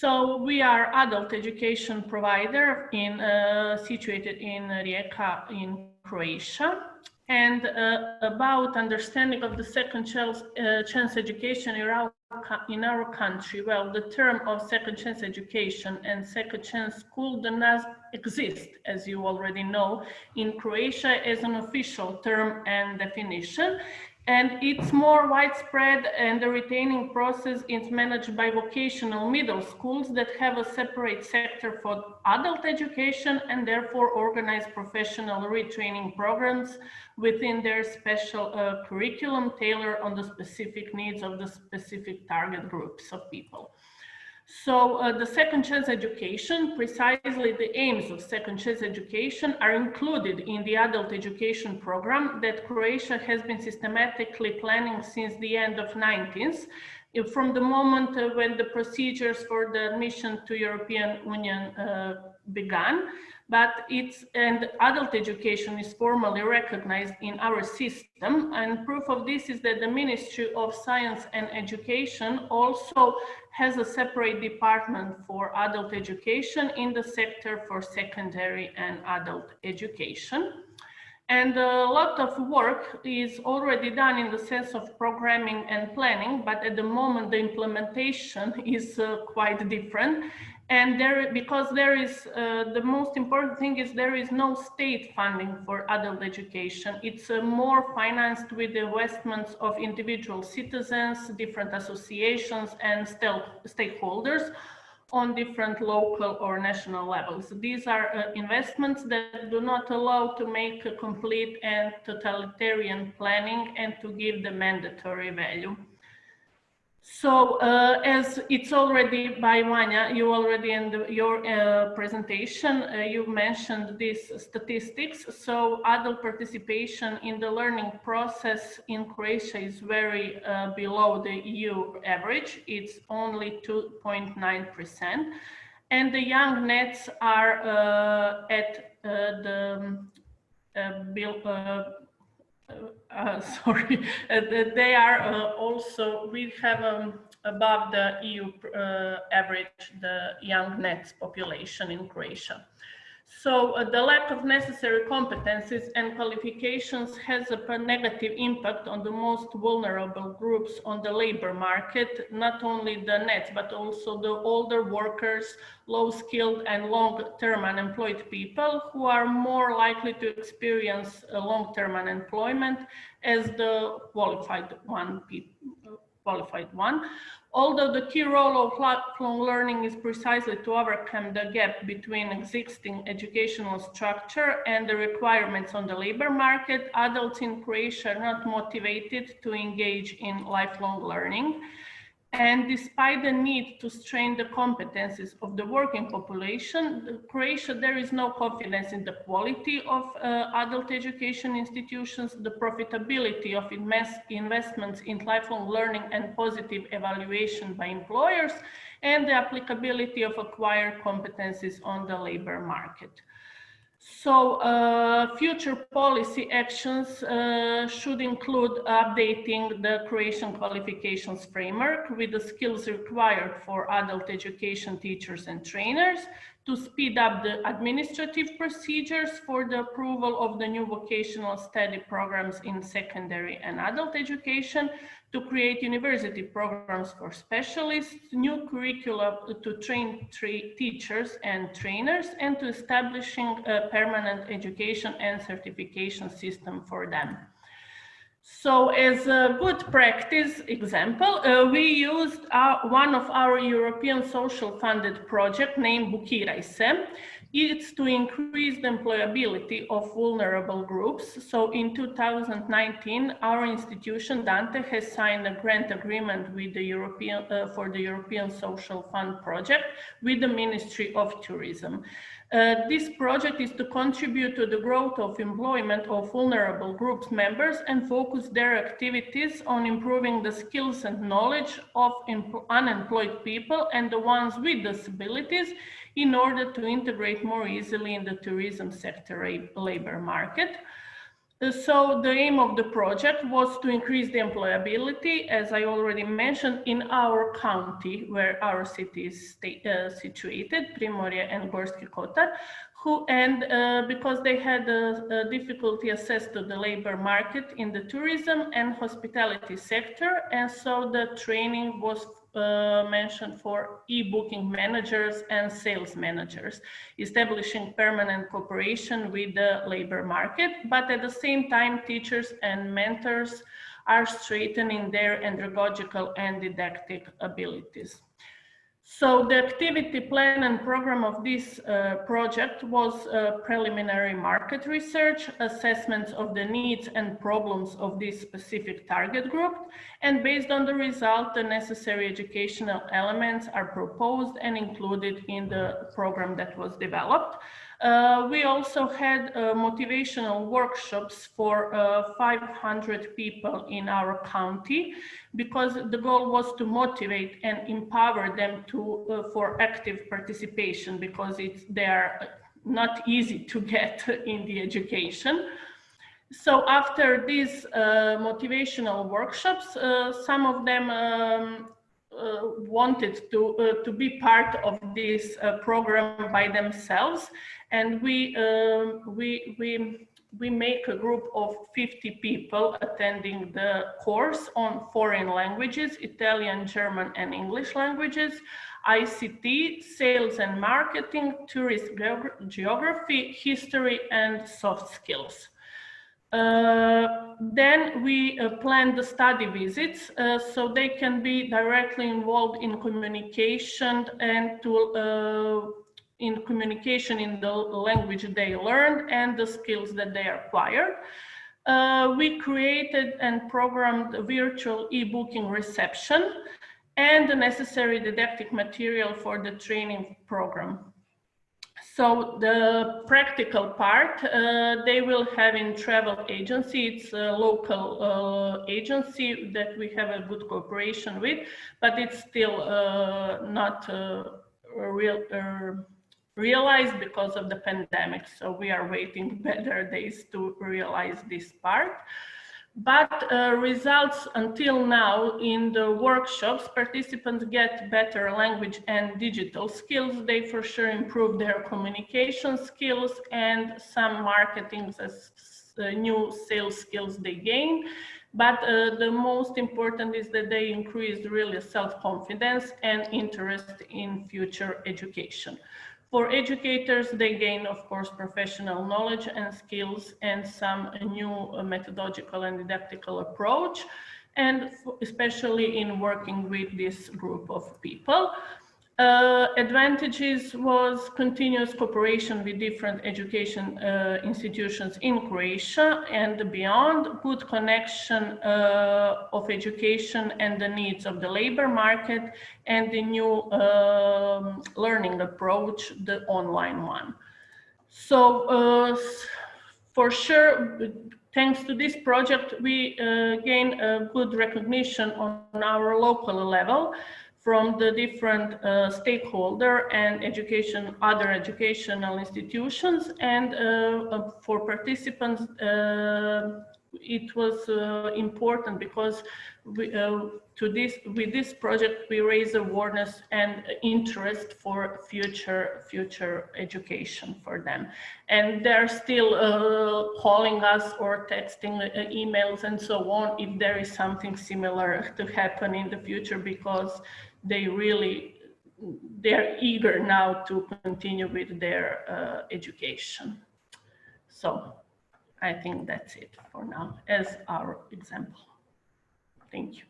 So we are adult education provider situated in Rijeka in Croatia. And about understanding of the second chance education in our country, well, the term of second chance education and second chance school does not exist, as you already know, in Croatia as an official term and definition. And it's more widespread, and the retaining process is managed by vocational middle schools that have a separate sector for adult education and therefore organize professional retraining programs within their special curriculum tailored on the specific needs of the specific target groups of people. So the second chance education, precisely the aims of second chance education are included in the adult education program that Croatia has been systematically planning since the end of 19th, from the moment when the procedures for the admission to European Union began. But adult education is formally recognized in our system, and proof of this is that the Ministry of Science and Education also has a separate department for adult education in the sector for secondary and adult education. And a lot of work is already done in the sense of programming and planning, but at the moment the implementation is quite different. And because there is, the most important thing is there is no state funding for adult education. It's more financed with the investments of individual citizens, different associations and stakeholders on different local or national levels. These are investments that do not allow to make a complete and totalitarian planning and to give the mandatory value. So as it's already by Vanya, you already in your presentation, you mentioned these statistics. So adult participation in the learning process in Croatia is very below the EU average. It's only 2.9%. And the young nets are at sorry, they are also, we have above the EU average, the young nets population in Croatia. So the lack of necessary competencies and qualifications has a negative impact on the most vulnerable groups on the labor market, not only the nets, but also the older workers, low-skilled and long-term unemployed people who are more likely to experience long-term unemployment as the qualified one. Although the key role of lifelong learning is precisely to overcome the gap between existing educational structure and the requirements on the labor market, adults in Croatia are not motivated to engage in lifelong learning. And despite the need to strain the competencies of the working population, in Croatia, there is no confidence in the quality of adult education institutions, the profitability of investments in lifelong learning and positive evaluation by employers, and the applicability of acquired competencies on the labor market. So future policy actions should include updating the Croatian qualifications framework with the skills required for adult education teachers and trainers, to speed up the administrative procedures for the approval of the new vocational study programs in secondary and adult education, to create university programs for specialists, new curricula to train teachers and trainers, and to establishing a permanent education and certification system for them. So as a good practice example, we used one of our European social funded project named Bukiraj se. It's to increase the employability of vulnerable groups. So in 2019, our institution, Dante, has signed a grant agreement with the for the European Social Fund project with the Ministry of Tourism. This project is to contribute to the growth of employment of vulnerable groups members and focus their activities on improving the skills and knowledge of unemployed people and the ones with disabilities in order to integrate more easily in the tourism sector labor market. So the aim of the project was to increase the employability, as I already mentioned, in our county where our city is situated, Primorje and Gorski Kotar, because they had a difficulty access to the labor market in the tourism and hospitality sector, and so the training was mentioned for e-booking managers and sales managers, establishing permanent cooperation with the labor market, but at the same time, teachers and mentors are strengthening their andragogical and didactic abilities. So the activity plan and program of this project was preliminary market research, assessments of the needs and problems of this specific target group, and based on the result, the necessary educational elements are proposed and included in the program that was developed. We also had motivational workshops for 500 people in our county, because the goal was to motivate and empower them to for active participation, because they are not easy to get in the education. So after these motivational workshops, some of them wanted to be part of this program by themselves, and we make a group of 50 people attending the course on foreign languages, Italian, German, and English languages, ICT, sales and marketing, tourist geography, history, and soft skills. Then we plan the study visits so they can be directly involved in communication and in communication in the language they learned and the skills that they acquired. We created and programmed a virtual e-booking reception and the necessary didactic material for the training program. So the practical part, they will have in travel agency. It's a local agency that we have a good cooperation with, but it's still not realized because of the pandemic. So we are waiting better days to realize this part. But results until now in the workshops, participants get better language and digital skills. They for sure improve their communication skills and some marketing new sales skills they gain. But the most important is that they increase really self-confidence and interest in future education. For educators, they gain, of course, professional knowledge and skills and some new methodological and didactical approach, and especially in working with this group of people. Advantages was continuous cooperation with different education institutions in Croatia and beyond, good connection of education and the needs of the labor market, and the new learning approach, the online one. So for sure, thanks to this project, we gain a good recognition on our local level from the different stakeholder and other educational institutions, and for participants, it was important because with this project we raise awareness and interest for future education for them, and they're still calling us or texting emails and so on if there is something similar to happen in the future, because they're eager now to continue with their education. So I think that's it for now as our example. Thank you.